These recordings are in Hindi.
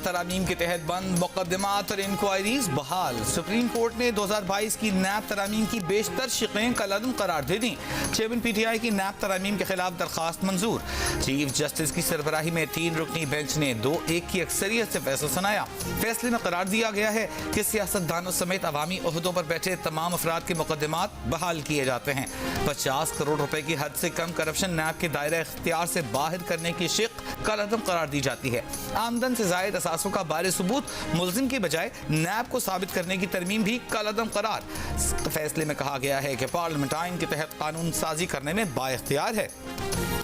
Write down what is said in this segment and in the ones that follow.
तरामीम के तहत बंद मुकदमात और इंक्वायरीज बहाल। सुप्रीम कोर्ट ने 2022 की नैब तरामीम की बेशतर शिकें कलअदम करार दे दी। चेयरमैन PTI की नैब तरामीम के खिलाफ दरखास्त मंजूर। चीफ जस्टिस की सरबराही में 3 रुकनी बेंच ने 2-1 की अक्सरियत से फैसला सुनाया। फैसले में करार दिया गया है कि सियासतदानों समेत अवामी ओहदों पर बैठे तमाम अफराद के मुकदमात बहाल किए जाते हैं। 50 करोड़ रुपए की हद से कम करप्शन नैब के दायरे इख्तियार से बाहर करने की शिक कलअदम करार दी जाती है। आमदन से जायद असासों का बारे सबूत मुल्जिम की बजाय नैब को साबित करने की तरमीम भी कलअदम करार। फैसले में कहा गया है कि पार्लियामेंट आइन के तहत कानून साजी करने में बाइख्तियार है।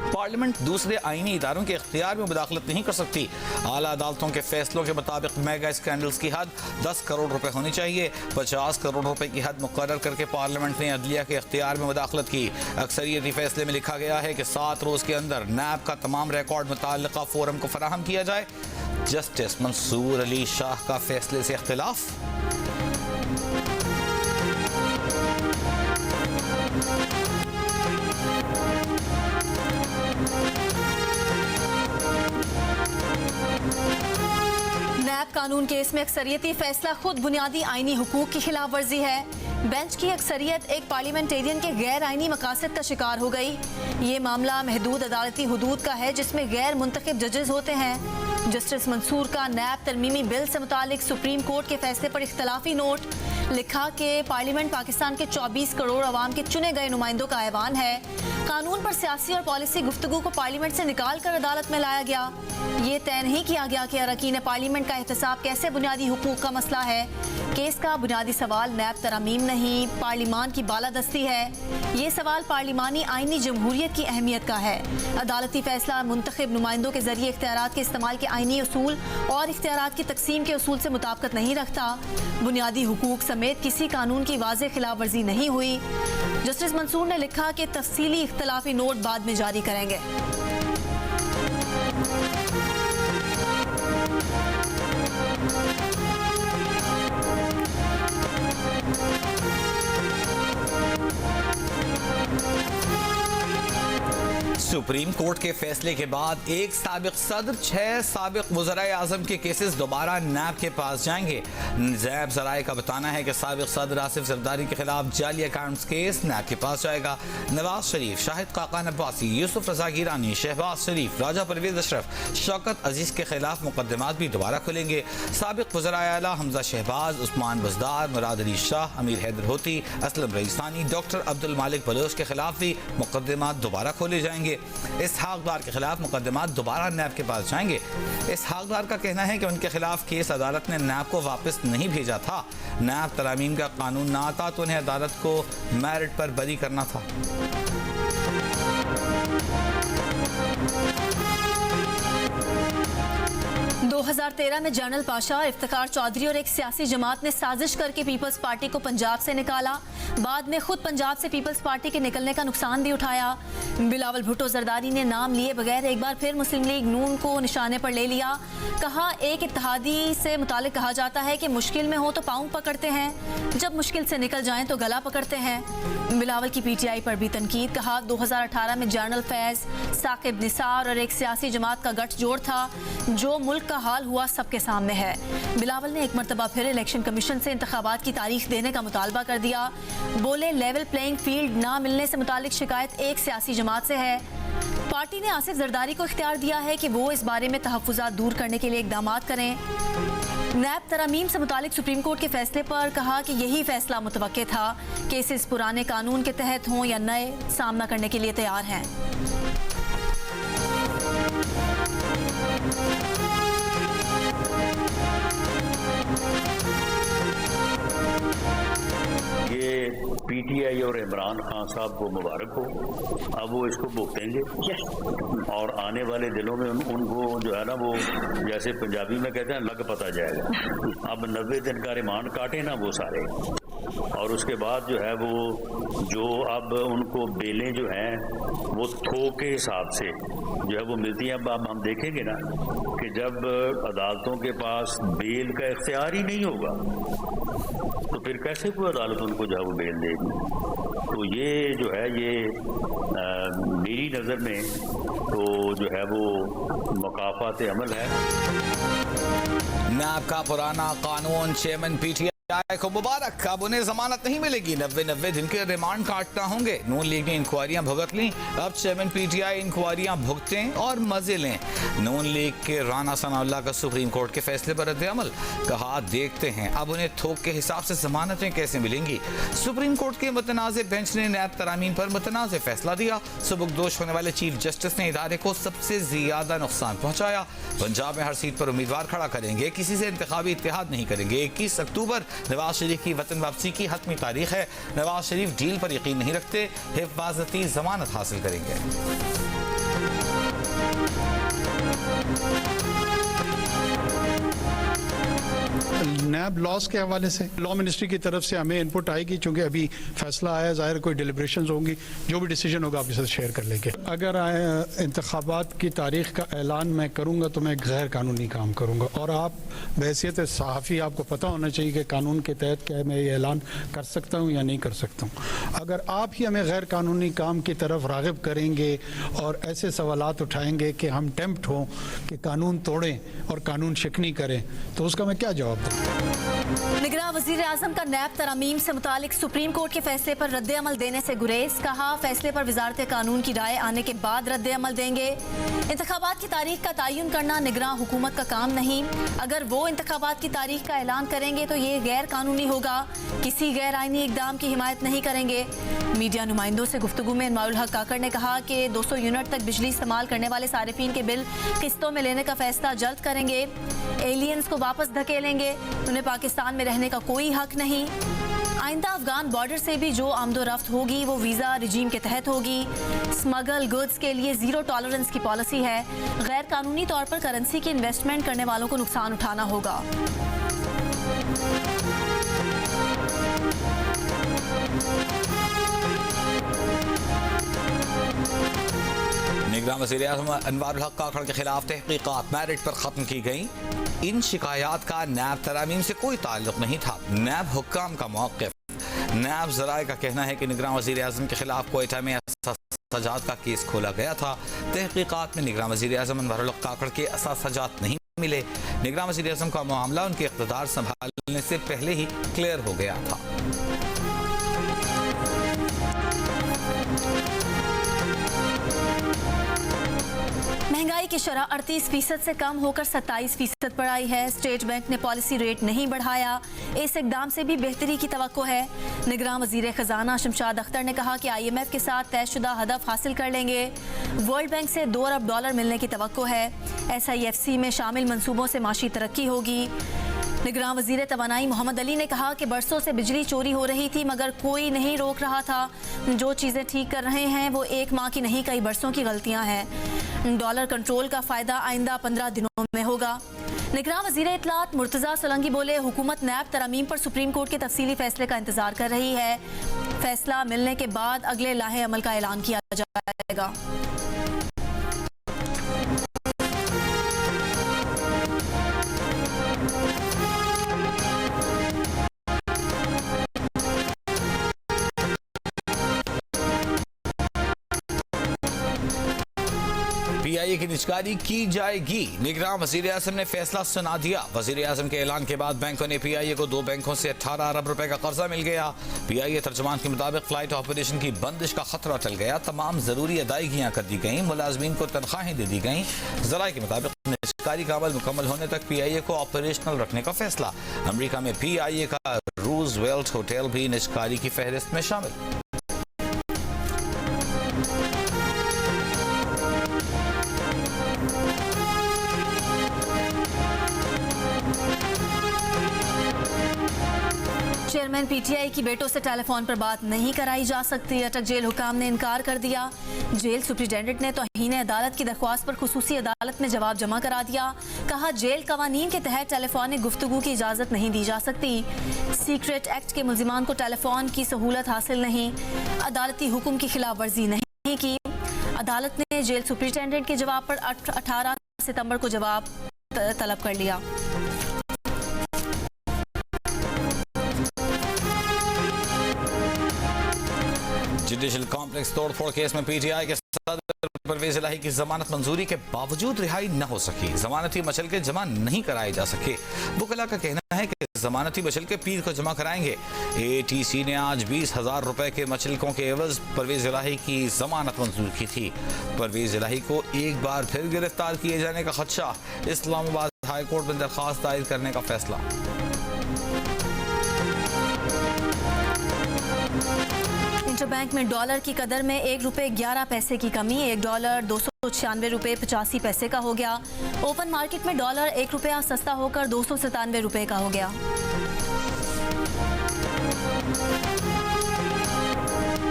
पार्लियामेंट दूसरे आईनी इदारों के इख्तियार में मुदाखलत नहीं कर सकती। आला अदालतों के फैसलों के मुताबिक मेगा स्कैंडल्स की हद 10 करोड़ रुपए होनी चाहिए। 50 करोड़ रुपए की हद मुकर्रर करके पार्लियामेंट ने अदलिया के इख्तियार में मुदाखलत की। अक्सरियती फैसले में लिखा गया है कि 7 रोज के अंदर नैब का तमाम रिकॉर्ड मुताल्लिका फोरम को फराहम किया जाए। जस्टिस मंसूर अली शाह का फैसले से इख्तिलाफ। नैब कानून केस में अक्सरियती फैसला खुद बुनियादी आईनी हुकूक की खिलाफ वर्जी है। बेंच की अक्सरियत एक पार्लियामेंटेरियन के गैर आईनी मकासद का शिकार हो गई। ये मामला महदूद अदालती हुदूद का है जिसमें गैर मुंतखब जजेस होते हैं। जस्टिस मंसूर का नैब तरमीमी बिल से मुतालिक सुप्रीम कोर्ट के फैसले पर इख्तलाफी नोट। लिखा कि पार्लियामेंट पाकिस्तान के 24 करोड़ अवाम के चुने गए नुमाइंदों का ऐवान है। कानून पर सियासी और पॉलिसी गुफ्तगू को पार्लियामेंट से निकाल कर अदालत में लाया गया। ये तय नहीं किया गया कि अरकान पार्लियामेंट का एहतसाब कैसे बुनियादी हुकूक का मसला है। केस का बुनियादी सवाल नैब तरामीम नहीं, पार्लियामान की बालादस्ती है। ये सवाल पार्लिमानी आईनी जमहूरियत की अहमियत का है। अदालती फैसला मुंतखब नुमाइंदों के जरिए इख्तियारात के इस्तेमाल के आईनी उसूल और इख्तियारात की तकसीम के उसूल से मुताबिकत नहीं रखता। बुनियादी हुकूक समेत किसी कानून की वाज़ेह खिलाफ वर्जी नहीं हुई। जस्टिस मंसूर ने लिखा कि तफसीली इख्तलाफी नोट बाद में जारी करेंगे। सुप्रीम कोर्ट के फैसले के बाद एक साबिक सदर 6 साबिक वज़राए आज़म के केसेस दोबारा नैब के पास जाएंगे। नैब ज़राए का बताना है कि साबिक सदर आसिफ जरदारी के खिलाफ जाली अकाउंट्स केस नैब के पास जाएगा। नवाज शरीफ, शाहिद खाकान अब्बासी, यूसुफ रजा गिलानी, शहबाज शरीफ, राजा परवेज अशरफ, शौकत अजीज के खिलाफ मुकदमात भी दोबारा खुलेंगे। साबिक वज़राए आला हमजा शहबाज, उस्मान बज़दार, मुराद अली शाह, अमीर हैदर होती, असलम रईसानी, डॉक्टर अब्दुल मालिक बलोच के खिलाफ भी मुकदमात दोबारा खोले जाएंगे। इसहाक डार के खिलाफ मुकदमात दोबारा नैब के पास जाएंगे। इसहाक डार का कहना है कि उनके खिलाफ केस अदालत ने नैब को वापस नहीं भेजा था। नैब तरामीम का कानून ना आता तो उन्हें अदालत को मेरिट पर बरी करना था। 2013 में जनरल पाशा, इफ्तिखार चौधरी और एक सियासी जमात ने साजिश करके पीपल्स पार्टी को पंजाब से निकाला। बाद में खुद पंजाब से पीपल्स पार्टी के निकलने का नुकसान भी उठाया। बिलावल भुट्टो जरदारी ने नाम लिए बगैर एक बार फिर मुस्लिम लीग नून को निशाने पर ले लिया। कहा, एक इत्तेहादी से मुतालिक कहा जाता है कि मुश्किल में हो तो पाँव पकड़ते हैं, जब मुश्किल से निकल जाएं तो गला पकड़ते हैं। बिलावल की PTI पर भी तनकीद। कहा, 2018 में जनरल फैज, साकिब निसार और एक सियासी जमात का गठजोड़ था। जो मुल्क का हाल हुआ सबके सामने है। बिलावल ने एक मरतबा फिर इलेक्शन कमीशन से इंतखाबात की तारीख देने का मुतालबा कर दिया। बोले, लेवल प्लेइंग फील्ड ना मिलने से मुतालिक शिकायत एक सियासी जमात से है। पार्टी ने आसिफ जरदारी को इख्तियार दिया है कि वो इस बारे में तहफ़्फ़ुज़ात दूर करने के लिए इक़दामात करें। नैब तरामीम से मुतालिक सुप्रीम कोर्ट के फैसले पर कहा कि यही फैसला मुतवक्के था। केसेस पुराने कानून के तहत हों या नए, सामना करने के लिए तैयार हैं। ये PTI और इमरान खान साहब को मुबारक हो। अब वो इसको भुगतेंगे और आने वाले दिनों में उनको जो है ना, वो जैसे पंजाबी में कहते हैं, लग पता जाएगा। अब 90 दिन का रिमांड काटे ना वो सारे, और उसके बाद जो है वो जो अब उनको बेलें जो हैं वो थोक के हिसाब से जो है वो मिलती हैं। अब हम देखेंगे ना कि जब अदालतों के पास बेल का इख्तियार ही नहीं होगा तो फिर कैसे कोई अदालत उनको जो है वो बेल देगी। तो ये जो है ये मेरी नज़र में तो जो है वो मकाफात अमल है। नैब का पुराना कानून, चेयरमैन पीटीआई को मुबारक, अब उन्हें जमानत नहीं मिलेगी, 90 दिन के रिमांड काटना होंगे। नून लीग ने इंक्वायरियां भुगत ली, अब चेयरमैन पीटीआई इंक्वायरियां भुगतें और मजे लें। नून लीग के राना सनाउल्लाह का सुप्रीम कोर्ट के फैसले पर रद्द-ए-अमल, कहा देखते हैं अब उन्हें थोक के हिसाब से जमानतें कैसे मिलेंगी। सुप्रीम कोर्ट के मुतनाज़ बेंच ने नैब तरामीम पर मुतनाज़ फैसला दिया। सुबुकदोश होने वाले चीफ जस्टिस ने इदारे को सबसे ज्यादा नुकसान पहुंचाया। पंजाब में हर सीट पर उम्मीदवार खड़ा करेंगे, किसी से इंतखाबी इत्तेहाद नहीं करेंगे। 21 अक्टूबर नवाज शरीफ की वतन वापसी की हतमी तारीख है। नवाज शरीफ डील पर यकीन नहीं रखते, हिफाजती जमानत हासिल करेंगे। नैब लॉस के हवाले से लॉ मिनिस्ट्री की तरफ से हमें इनपुट आएगी, चूंकि अभी फैसला आया, जाहिर कोई डिलिब्रेशंस होंगी, जो भी डिसीजन होगा आपके साथ शेयर कर लेंगे। अगर इंतखाबात की तारीख का ऐलान मैं करूंगा तो मैं गैर कानूनी काम करूंगा, और आप बहैसियत सहाफ़ी आपको पता होना चाहिए कि कानून के तहत क्या मैं ये ऐलान कर सकता हूँ या नहीं कर सकता हूँ। अगर आप ही हमें गैर कानूनी काम की तरफ राग़िब करेंगे और ऐसे सवालात उठाएंगे कि हम टेम्प्ट हों कि कानून तोड़ें और कानून शिकनी करें, तो उसका मैं क्या जवाब दूँ। निगरान वज़ीर आज़म का नैब तरामीम से मुतालिक सुप्रीम कोर्ट के फैसले पर रद्द अमल देने से गुरेज, कहा फैसले पर वजारत कानून की राय आने के बाद रद्द अमल देंगे। इंतखाबात की तारीख का तयन करना निगरान हुकूमत का काम नहीं, अगर वो इंतखाबात की तारीख का ऐलान करेंगे तो ये गैर कानूनी होगा, किसी गैर आइनी इकदाम की हिमायत नहीं करेंगे। मीडिया नुमाइंदों से गुफ्तगू में इनमाउल हक काकड़ ने कहा कि 200 यूनिट तक बिजली इस्तेमाल करने वाले सारिफीन के बिल किस्तों में लेने का फैसला जल्द करेंगे। एलियंस को वापस धकेलेंगे, उन्हें पाकिस्तान में रहने का कोई हक नहीं। आइंदा अफगान बॉर्डर से भी जो आमदोरफ्त होगी वो वीज़ा रिजीम के तहत होगी। स्मगल गुड्स के लिए ज़ीरो टॉलरेंस की पॉलिसी है। गैर कानूनी तौर पर करेंसी की इन्वेस्टमेंट करने वालों को नुकसान उठाना होगा। निगरान वज़ीर-ए-आज़म अनवारुल हक काकड़ के खिलाफ तहकीकात मेरिट पर खत्म की गई। इन शिकायत का नैब तरामीम से कोई ताल्लुक नहीं था। नैब हुक्काम का मौक़िफ़, नैब ज़राए का कहना है कि निगरान वज़ीर-ए-आज़म के खिलाफ कोयटा में सजात का केस खोला गया था। तहकीकात में निगरान वज़ीर-ए-आज़म अनवारुल हक काकड़ के सजात नहीं मिले। निगरान वज़ीर-ए-आज़म का मामला उनके इक़्तिदार संभालने से पहले ही क्लियर हो गया था। महंगाई की शरह 38% से कम होकर 27% पर आई है। स्टेट बैंक ने पॉलिसी रेट नहीं बढ़ाया, इस इकदाम से भी बेहतरी की तवक्को है। निगरान वज़ीर ख़जाना शमशाद अख्तर ने कहा कि IMF के साथ तयशुदा हदफ हासिल कर लेंगे। वर्ल्ड बैंक से $2 अरब मिलने की तवक्को है। SIFC में शामिल मंसूबों से माशी तरक्की होगी। निगरान वज़ीर तवानाई मोहम्मद अली ने कहा कि बरसों से बिजली चोरी हो रही थी मगर कोई नहीं रोक रहा था। जो चीज़ें ठीक कर रहे हैं वो 1 माह की नहीं, कई बरसों की गलतियां हैं। डॉलर कंट्रोल का फ़ायदा आइंदा 15 दिनों में होगा। निगरान वज़ीर इत्तलात मुर्तज़ा सोलंकी बोले, हुकूमत नैब तरामीम पर सुप्रीम कोर्ट के तफसीली फैसले का इंतज़ार कर रही है। फैसला मिलने के बाद अगले लाहे अमल का ऐलान किया जाएगा। PIA की निजकारी की जाएगी। निगरान वज़ीर-ए-आज़म ने फैसला सुना दिया। वज़ीर-ए-आज़म के ऐलान के बाद बैंकों ने PIA को 2 बैंकों से 18 अरब रुपए का कर्जा मिल गया। PIA तर्जुमान के मुताबिक फ्लाइट ऑपरेशन की बंदिश का खतरा टल गया। तमाम जरूरी अदायगियां कर दी गई, मुलाजमीन को तनख्वाहें दे दी गई। ज़राए के मुताबिक निजकारी का अमल मुकम्मल होने तक PIA को ऑपरेशनल रखने का फैसला। अमरीका में PIA का रूजवेल्ट होटल भी निजकारी की फहरिस्त में शामिल। चेयरमैन PTI की बेटों से टेलीफोन पर बात नहीं कराई जा सकती। अटक जेल हुकाम ने इनकार कर दिया। जेल सुप्रिटेंडेंट ने तौहीन अदालत की दरख्वास्त पर खुसूसी अदालत में जवाब जमा करा दिया। कहा जेल कवानीन के तहत टेलीफोनिक गुफ्तगू की इजाज़त नहीं दी जा सकती। सीक्रेट एक्ट के मुल्जिमान को टेलीफोन की सहूलत हासिल नहीं। अदालती हुक्म की खिलाफ वर्जी नहीं की। अदालत ने जेल सुप्रिटेंडेंट के जवाब पर 18 सितंबर को जवाब तलब कर लिया। जुडिशल कॉम्प्लेक्स तोड़फोड़ केस में PTI के सदर परवेज इलाही की जमानत मंजूरी के बावजूद रिहाई न हो सकी। जमानती मचल के जमा नहीं कराए जा सके। वकला का कहना है कि जमानती मचल के पीर को जमा कराएंगे। ATC ने आज 20,000 रुपए के मचलकों के एवज परवेज इलाही की जमानत मंजूर की थी। परवेज इलाही को एक बार फिर गिरफ्तार किए जाने का खदशा। इस्लामाबाद हाई कोर्ट में दरखास्त दायर करने का फैसला। इंटरबैंक में डॉलर की कदर में ₹1.11 की कमी। $1 ₹296.85 का हो गया। ओपन मार्केट में डॉलर ₹1 सस्ता होकर ₹297 का हो गया।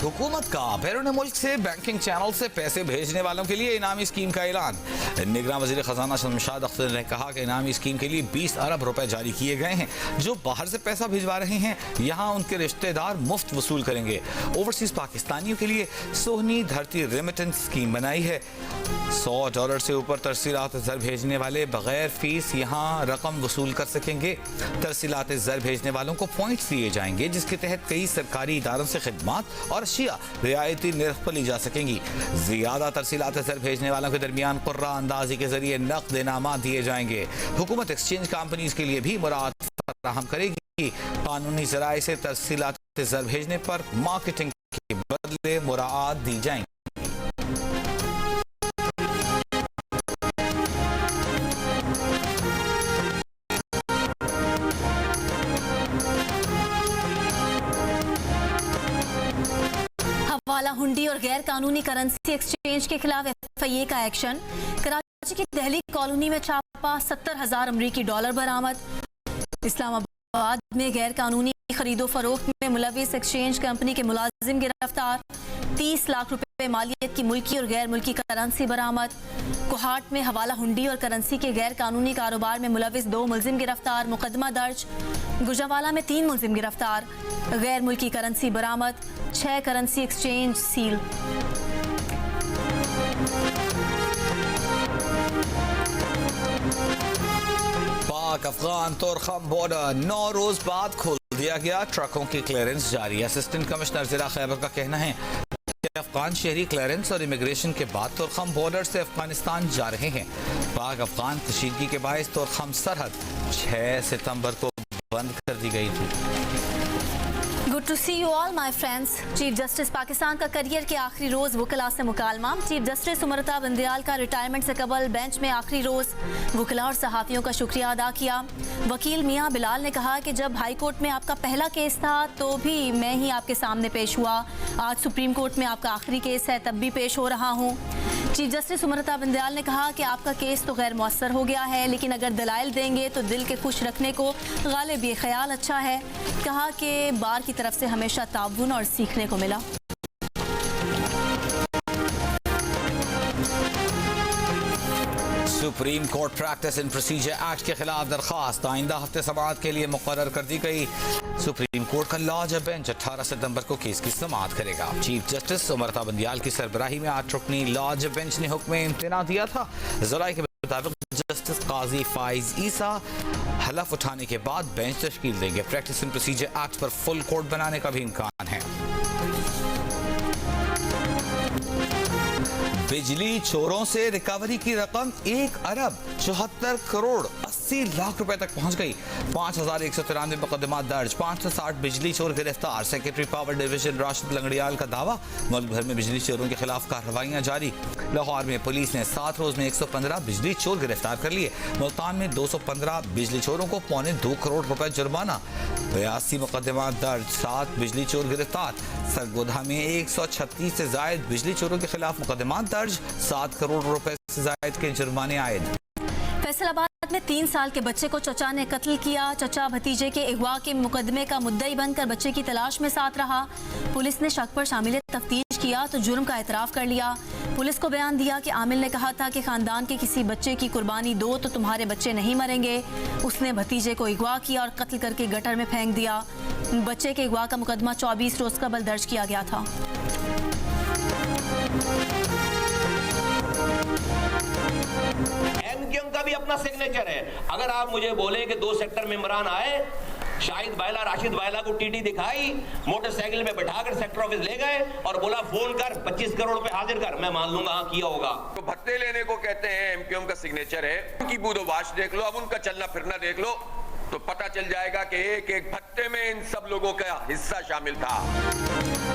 हुकूमत का बैरून मुल्क से बैंकिंग चैनल से पैसे भेजने वालों के लिए इनामी स्कीम का ऐलान। निगरान वजीर खजाना शमशाद अख्तर ने कहा कि इनामी स्कीम के लिए 20 अरब रुपए जारी किए गए हैं। जो बाहर से पैसा भिजवा रहे हैं यहाँ उनके रिश्तेदार मुफ्त वसूल करेंगे। ओवरसीज पाकिस्तानियों के लिए सोहनी धरती रेमिटेंस स्कीम बनाई है। $100 से ऊपर तरसीलात ज़र भेजने वाले बगैर फीस यहाँ रकम वसूल कर सकेंगे। तरसीलात ज़र भेजने वालों को पॉइंट्स दिए जाएंगे, जिसके तहत कई सरकारी इदारों से खिदमात और अशिया रियायती निर्ख पर ली जा सकेंगी। ज्यादा तरसीलात ज़र भेजने वालों के दरमियान कुर्रा अंदाजी के जरिए नकद इनामात दिए जाएंगे। हुकूमत एक्सचेंज कंपनीज के लिए भी मुराद फराहम करेगी। कानूनी ज़राए से तरसीलात ज़र भेजने पर मार्केटिंग के बदले मुराद दी जाएंगी। हवाला हुंडी और गैर कानूनी करेंसी एक्सचेंज के खिलाफ FIA का एक्शन। कराची की दहली कॉलोनी में छापा। 70,000 अमरीकी डॉलर बरामद। इस्लामाबाद में गैर कानूनी खरीदो फरोख्त में मुलविस एक्सचेंज कंपनी के मुलाजिम गिरफ्तार। 30 लाख रुपए मालियत की मुल्की और गैर मुल्की करेंसी बरामद। कोहाट में हवाला हुंडी और करेंसी के गैर कानूनी कारोबार में मुलविस 2 मुलजिम गिरफ्तार। मुकदमा दर्ज। गुजरावाला में 3 मुलजिम गिरफ्तार। गैर मुल्की करेंसी बरामद। 6 करेंसी एक्सचेंज सील। पाक अफगान तोरखम बॉर्डर 9 रोज बाद खोल दिया गया। ट्रकों की क्लियरेंस जारी। असिस्टेंट कमिश्नर जिला खैबर का कहना है कि अफगान शहरी क्लियरेंस और इमिग्रेशन के बाद तोरखम बॉर्डर से अफगानिस्तान जा रहे हैं। पाक अफगान कशीदगी के बायस तोरखम सरहद 6 सितंबर को बंद कर दी गई थी। Good to see you all my friends. Chief justice Pakistan का करियर के आखिरी रोज वकला से मुकालमा। चीफ जस्टिस उमरता बंदयाल का रिटायरमेंट से कबल बेंच में आखिरी रोज वकला और सहाफ़ियों का शुक्रिया अदा किया। वकील मियां बिलाल ने कहा कि जब हाई कोर्ट में आपका पहला केस था तो भी मैं ही आपके सामने पेश हुआ। आज सुप्रीम कोर्ट में आपका आखिरी केस है, तब भी पेश हो रहा हूँ। चीफ जस्टिस उमरता बंदयाल ने कहा कि आपका केस तो गैर मौसर हो गया है, लेकिन अगर दलाइल देंगे तो दिल के खुश रखने को गालिब ये ख्याल अच्छा है। कहा कि बार की तरफ से हमेशा ताउन और सीखने को मिला। Supreme court practice in procedure act के खिलाफ दरखास्त आइंदा हफ्ते समाअत के लिए मुकर्रर कर दी गई। सुप्रीम कोर्ट का लॉ जज बेंच 18 सितंबर को केस की समाअत करेगा। चीफ जस्टिस उमरता बंदयाल की सरबराही में 8 रुकनी लॉ जज बेंच ने हुक्म इम्तना दिया था। जराए के मुताबिक जस्टिस काजी फाइज ईसा हलफ उठाने के बाद बेंच तश्कील देंगे। प्रैक्टिस इन प्रोसीजर एक्ट पर फुल कोर्ट बनाने का भी इम्कान है। बिजली चोरों से रिकवरी की रकम 1 अरब 74 करोड़ 80 लाख रुपए तक पहुंच गई। 5,193 मुकदमा दर्ज। 560 बिजली चोर गिरफ्तार। Secretary power division Rashid Langrial का दावा, मुल्क भर में बिजली चोरों के खिलाफ कार्रवाइयां जारी। लाहौर में पुलिस ने 7 रोज में 115 बिजली चोर गिरफ्तार कर लिए। मुल्तान में 215 बिजली चोरों को 2.25 करोड़ रुपए जुर्माना। 82 मुकदमा दर्ज। 7 बिजली चोर गिरफ्तार। सरगोधा में 136 से जायद बिजली चोरों के खिलाफ मुकदमा दर्ज। 7 करोड़ रुपए से जायद के जुर्माने आयद। फैसलाबाद में 3 साल के बच्चे को चचा ने कत्ल किया। चचा भतीजे के अगवा के मुकदमे का मुद्दई बनकर बच्चे की तलाश में साथ रहा। पुलिस ने शक पर शामिल तफ्तीश किया तो जुर्म का एतराफ कर लिया। पुलिस को बयान दिया कि आमिल ने कहा था कि खानदान के किसी बच्चे की कुर्बानी दो तो तुम्हारे बच्चे नहीं मरेंगे। उसने भतीजे को अगवा किया और कत्ल करके गटर में फेंक दिया। बच्चे के अगवा का मुकदमा 24 रोज कबल दर्ज किया गया था। एमक्यूएम का भी अपना सिग्नेचर है। अगर आप मुझे बोले कि 2 सेक्टर मेंबरान आए शाहिद बायला राशिद बायला को टीटी दिखाई, मोटरसाइकिल में बैठाकर सेक्टर ऑफिस ले गए और बोला फोन कर 25 करोड़ रुपए हाजिर कर, मैं मान लूंगा हाँ किया होगा। तो भत्ते लेने को कहते हैं, एमक्यूएम का सिग्नेचर है, उनकी बूदोबाश देख लो, अब उनका चलना फिरना देख लो तो पता चल जाएगा कि एक एक भत्ते में इन सब लोगों का हिस्सा शामिल था।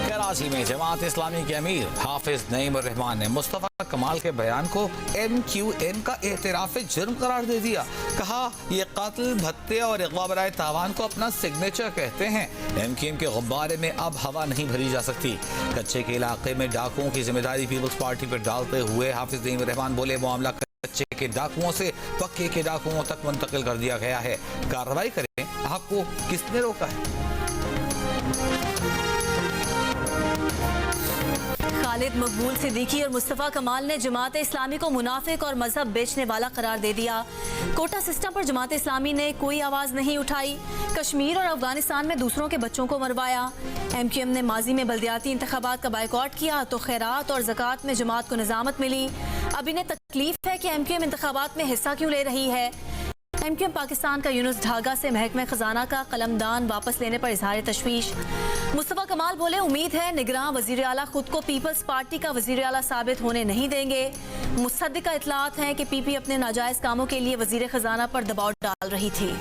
कराची में जमात इस्लामी के अमीर हाफिज नईम रहमान ने मुस्तफा कमाल के बयान को MQM का एतराफ जुर्म करार दे दिया। कहा ये कत्ल, भत्ते और अगवा बराए तावान को अपना सिग्नेचर कहते हैं। MQM के गुब्बारे में अब हवा नहीं भरी जा सकती। कच्चे के इलाके में डाकुओं की जिम्मेदारी पीपल्स पार्टी पर डालते हुए हाफिज नईम रहमान बोले मामला कच्चे के डाकुओं से पक्के के डाकुओं तक मुंतकिल कर दिया गया है। कार्रवाई करें, आपको किसने रोका है? खालिद मकबूल सिद्दीकी और मुस्तफ़ा कमाल ने जमात इस्लामी को मुनाफिक और मजहब बेचने वाला करार दे दिया। कोटा सिस्टम पर जमात इस्लामी ने कोई आवाज़ नहीं उठाई। कश्मीर और अफगानिस्तान में दूसरों के बच्चों को मरवाया। MQM ने माजी में बल्दियाती इंतखाबात का बायकॉट किया तो खैरात और ज़कात में जमात को निज़ामत मिली। अब इन्हें तकलीफ है कि MQM इंतखाबात में हिस्सा क्यों ले रही है। MQM पाकिस्तान का यूनुस ढागा से महकमे खजाना का कलमदान वापस लेने पर इजहार तशवीश। मुस्तफ़ा कमाल बोले उम्मीद है निगरां वज़ीर आला खुद को पीपल्स पार्टी का वज़ीर आला साबित होने नहीं देंगे। मुसद्दिका इतलात हैं कि PP अपने नाजायज़ कामों के लिए वज़ीर खजाना पर दबाव डाल रही थी।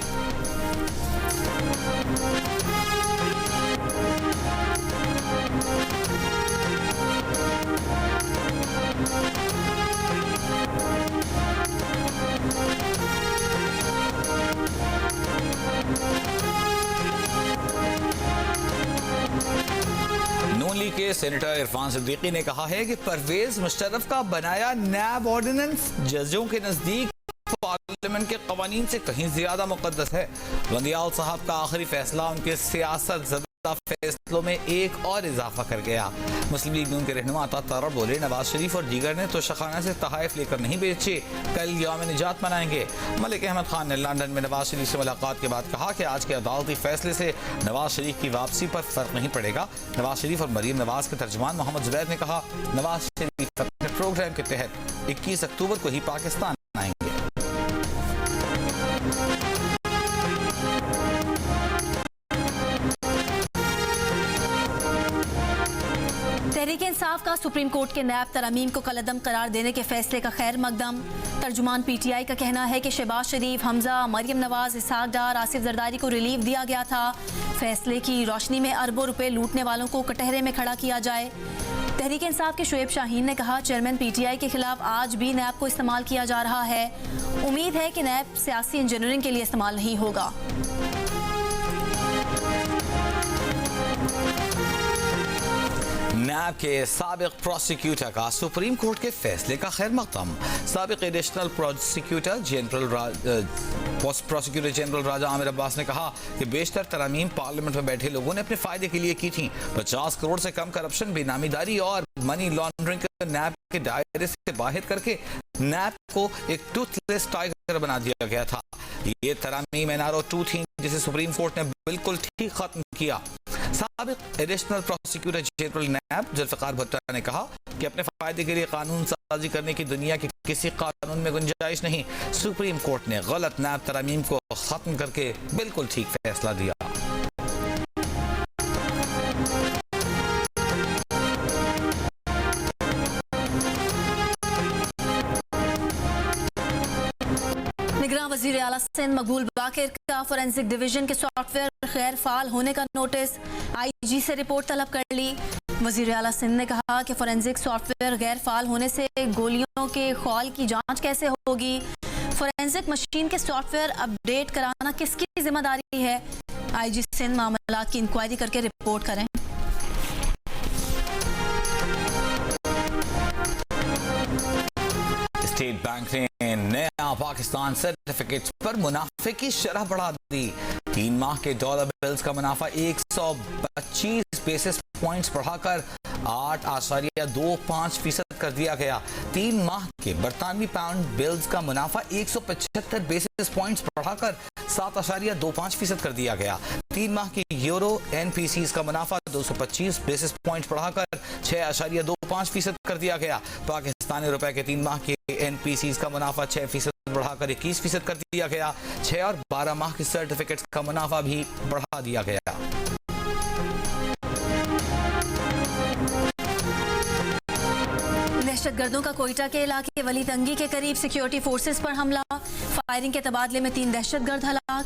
नून लीग के सेनेटर इरफान सिद्दीकी ने कहा है कि परवेज मुशर्रफ का बनाया नैब ऑर्डिनेंस जजों के नजदीक पार्लियामेंट के कवानीन से कहीं ज्यादा मुकद्दस है। बंदियाल साहब का आखिरी फैसला उनके सियासत ज़दा फैसलों में एक और इजाफा कर गया। मुस्लिम लीग नून के रहनुमा अता तारा बोले नवाज शरीफ और दीगर ने तोशाखाना से तहाइफ लेकर नहीं बेचे, कल यौम निजात मनाएंगे। मलिक अहमद खान ने लंदन में नवाज शरीफ से मुलाकात के बाद कहा कि आज के अदालती फैसले से नवाज शरीफ की वापसी पर फर्क नहीं पड़ेगा। नवाज शरीफ और मरीम नवाज के तर्जमान मोहम्मद जुबैर ने कहा नवाज शरीफ अपने प्रोग्राम के तहत 21 अक्टूबर को ही पाकिस्तान आएंगे। तहरीक इंसाफ का सुप्रीम कोर्ट के नैब तरमीम को कलअदम करार देने के फैसले का खैर मकदम। तर्जुमान PTI का कहना है कि शहबाज शरीफ, हमजा, मरियम नवाज, इसहाक डार, आसिफ जरदारी को रिलीफ दिया गया था। फैसले की रोशनी में अरबों रुपए लूटने वालों को कटहरे में खड़ा किया जाए। तहरीक इंसाफ के शुएब शाहीन ने कहा चेयरमैन PTI के खिलाफ आज भी नैब को इस्तेमाल किया जा रहा है। उम्मीद है कि नैब सियासी इंजीनियरिंग के लिए इस्तेमाल नहीं होगा। नैब के साबिक प्रोसिक्यूटर का सुप्रीम कोर्ट के फैसले का खैर मकदम। साबिक एडिशनल प्रोसिक्यूटर जनरल राजा आमिर अब्बास ने कहा कि बेशतर तरमीम पार्लियामेंट में बैठे लोगों ने अपने फायदे के लिए की थी। 50 करोड़ से कम करप्शन, बेनामीदारी और मनी लॉन्ड्रिंग को नैब के दायरे से बाहर करके नैब को एक टूथलेस टाइगर बना दिया गया था। ये तरमीम NRO 2 थी जिसे सुप्रीम कोर्ट ने बिल्कुल ठीक खत्म किया। साबिक एडिशनल प्रोसिक्यूटर जनरल नैब जुल्फिकार भुट्टो ने कहा कि अपने फायदे के लिए कानून साजी करने की दुनिया के किसी कानून में गुंजाइश नहीं। सुप्रीम कोर्ट ने गलत नैब तरमीम को खत्म करके बिल्कुल ठीक फैसला दिया। निगरान वज़ीर आला सिंध मकबूल बाकिर का फोरेंसिक डिवीजन के सॉफ्टवेयर गैर फाल होने का नोटिस। IG से रिपोर्ट तलब कर ली। वज़ीर आला सिंध ने कहा कि फोरेंसिक सॉफ्टवेयर गैर फाल होने से गोलियों के खौल की जांच कैसे होगी। फोरेंसिक मशीन के सॉफ्टवेयर अपडेट कराना किसकी जिम्मेदारी है। IG सिंध मामला की इंक्वायरी करके रिपोर्ट करें। स्टेट बैंक ने नया पाकिस्तान सर्टिफिकेट्स पर मुनाफे की शरह बढ़ा दी। 3 माह के डॉलर बिल्स का मुनाफा 125 बेसिस पॉइंट्स बढ़ाकर 8.25% कर दिया गया। 3 माह के बरतानवी पाउंड बिल्स का मुनाफा 175 बेसिस पॉइंट्स बढ़ाकर 7.25% कर दिया गया। 3 माह के यूरो NPCs का मुनाफा 225 बेसिस पॉइंट्स बढ़ाकर 6.25% कर दिया गया। पाकिस्तानी रुपए के 3 माह के NPCs का मुनाफा 6% बढ़ाकर 21% कर दिया गया। 6 और 12 माह के सर्टिफिकेट्स का मुनाफा भी बढ़ा दिया गया। दहशतगर्दों का कोयटा के इलाके वली तंगी के करीब सिक्योरिटी फोर्सेस पर हमला। फायरिंग के तबादले में 3 दहशतगर्द हलाक।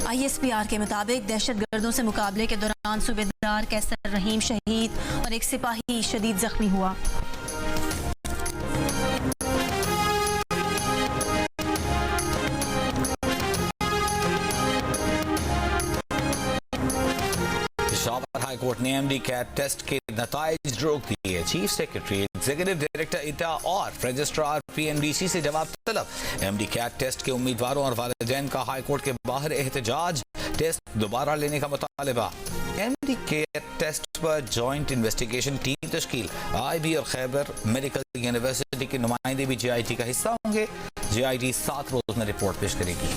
ISPR के मुताबिक दहशतगर्दों से मुकाबले के दौरान सूबेदार कैसर रहीम शहीद और एक सिपाही शदीद जख्मी हुआ। पेशावर हाई कोर्ट ने MD कैट टेस्ट के नताइज रोक दिए। चीफ सेक्रेटरी, एग्जीक्यूटिव डायरेक्टर इटा और रजिस्ट्रार PNDC से जवाब तलब। MD कैट टेस्ट के उम्मीदवारों और वालिदैन का हाई कोर्ट के बाहर एहतजाज। टेस्ट दोबारा लेने का मुतालबा। MD कैट टेस्ट पर जॉइंट इन्वेस्टिगेशन टीम तश्कील। IB और खैबर मेडिकल यूनिवर्सिटी के नुमाइंदे भी JIT का हिस्सा होंगे। JIT 7 रोज में रिपोर्ट पेश करेगी।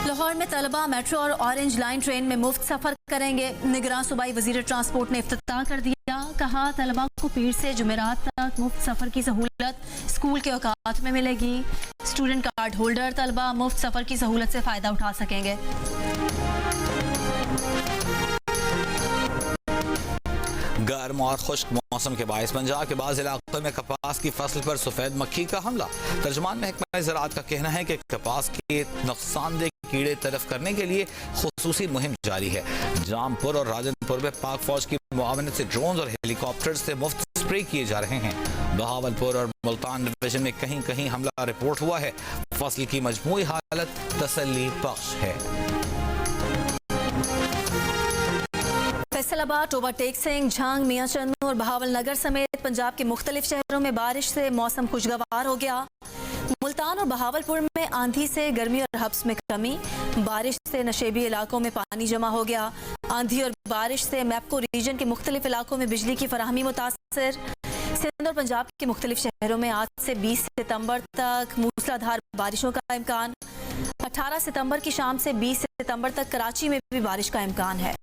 लाहौर में तलबा मेट्रो और ऑरेंज लाइन ट्रेन में मुफ्त सफर करेंगे। निगरान सूबाई वजीर ट्रांसपोर्ट ने इफ्तिताह कर दिया। कहा तलबा को पीर से जुमेरात तक मुफ्त सफर की सहूलत स्कूल के औकात में मिलेगी। स्टूडेंट कार्ड होल्डर तलबा मुफ्त सफर की सहूलत से फायदा उठा सकेंगे। गर्म और खुश्क मौसम के बायस पंजाब के बाज़ इलाकों में कपास की फसल पर सफेद मक्खी का हमला। तर्जमान महकमा ज़राअत का कहना है कि कपास के नुकसानदेह कीड़े तलफ करने के लिए खुसूसी मुहिम जारी है। जामपुर और राजनपुर में पाक फौज की मुआवनत से ड्रोन और हेलीकॉप्टर से मुफ्त स्प्रे किए जा रहे हैं। बहावलपुर और मुल्तान डिवीजन में कहीं कहीं हमला रिपोर्ट हुआ है। फसल की मजमूई हालत तसल्ली बख्श है। फैसलाबाद, ओवरटेक सिंह, झांग, मियाँचंद और बहावल नगर समेत पंजाब के मुख्तलिफ शहरों में बारिश से मौसम खुशगवार हो गया। मुल्तान और बहावलपुर में आंधी से गर्मी और हब्स में कमी। बारिश से नशेबी इलाकों में पानी जमा हो गया। आंधी और बारिश से मैपको रीजन के मुख्तलिफ इलाकों में बिजली की फराहमी मुतासर। सिंध और पंजाब के मुख्तलिफ शहरों में आज से 20 सितंबर तक मूसलाधार बारिशों का इम्कान। 18 सितंबर की शाम से 20 सितंबर तक कराची में भी बारिश का इम्कान है।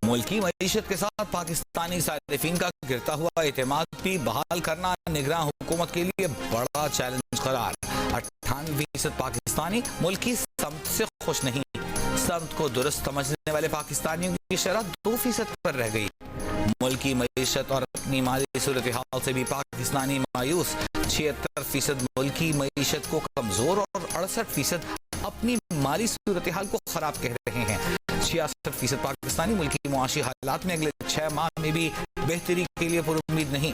मुल्की मईशत के साथ पाकिस्तानी सारिफीन का गिरता हुआ एतमाद भी बहाल करना निगरान हुकूमत के लिए बड़ा चैलेंज करार। 98% पाकिस्तानी मुल्की समत से खुश नहीं। समत को दुरुस्त समझने वाले पाकिस्तानियों की शरह 2% पर रह गई। मुल्की मईशत और अपनी माली सूरत हाल से भी पाकिस्तानी मायूस। 76% मुल्की मईशत को कमजोर और 68% अपनी माली सूरत हाल को खराब कह रहे हैं। 66% पाकिस्तानी मुल्की मुआशी हालात में अगले 6 माह में भी बेहतरी के लिए पुरुम्मीद नहीं,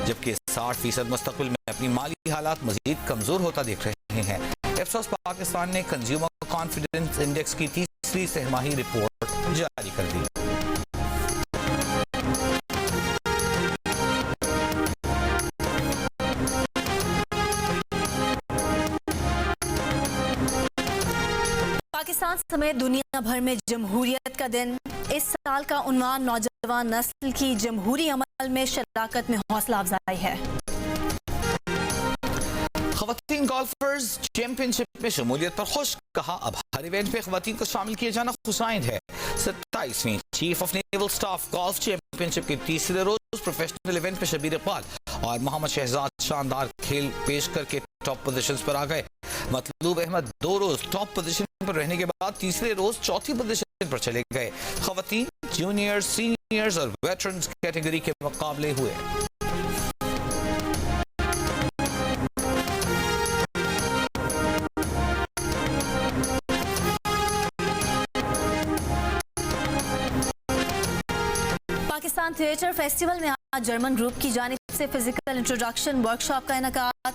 जबकि 60% मुस्तकबिल में अपनी माली हालात मजीद कमजोर होता देख रहे हैं। एफसोस पाकिस्तान ने कंज्यूमर कॉन्फिडेंस इंडेक्स की तीसरी सहमाही रिपोर्ट जारी कर दी। पाकिस्तान समेत दुनिया भर में जमहूरियत का दिन। इस साल का उन्वान नौजवान नस्ल की जमहूरी अमल में शराकत में हौसला अफजाई है। ख़वातीन गोल्फर्स चैंपियनशिप में शमूलियत पर खुश। कहा अब हर इवेंट में ख़वातीन को शामिल किया जाना खुशाइंद है। 27वीं chief of naval staff golf championship के तीसरे रोज प्रोफेशनल इवेंट में शबीर इकबाल और मोहम्मद शहजाद शानदार खेल पेश करके टॉप पोजीशंस पर आ गए। मतलूब अहमद 2 रोज टॉप पोजीशन पर रहने के बाद तीसरे रोज चौथी पोजीशन पर चले गए। ख़वातीन जूनियर्स, सीनियर्स और वेटरन्स कैटेगरी के मुकाबले हुए। पाकिस्तान थिएटर फेस्टिवल में आज जर्मन ग्रुप की जानिब से फिजिकल इंट्रोडक्शन वर्कशॉप का इनेकाद।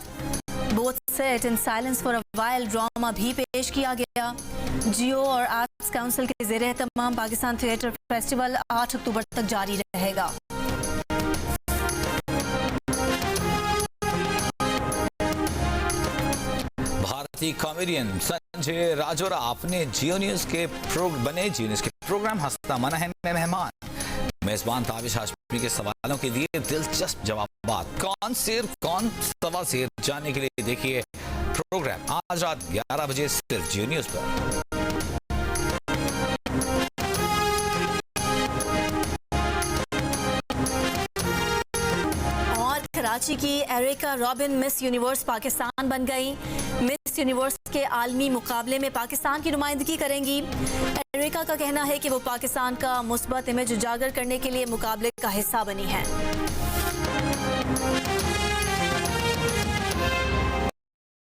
Both set in silence for a while drama भी पेश किया गया। जियो और आर्ट्स काउंसिल के ज़ेरे एहतमाम पाकिस्तान थिएटर फेस्टिवल 8 अक्टूबर तक जारी रहेगा। भारतीय कॉमेडियन संजय राजौरा अपने जियो न्यूज के प्रोग्राम हंसता मना है में मेहमान। मेजबान ताबिश हाशमी के सवालों के दिए दिलचस्प जवाब। कौन शेर कौन सवा शेर जानने के लिए देखिए प्रोग्राम आज रात 11 बजे सिर्फ जियो न्यूज पर। कराची की एरिका रॉबिन मिस यूनिवर्स पाकिस्तान बन गई। मिस यूनिवर्स के आलमी मुकाबले में पाकिस्तान की नुमाइंदगी करेंगी। एरिका का कहना है कि वो पाकिस्तान का मुस्बत इमेज उजागर करने के लिए मुकाबले का हिस्सा बनी है।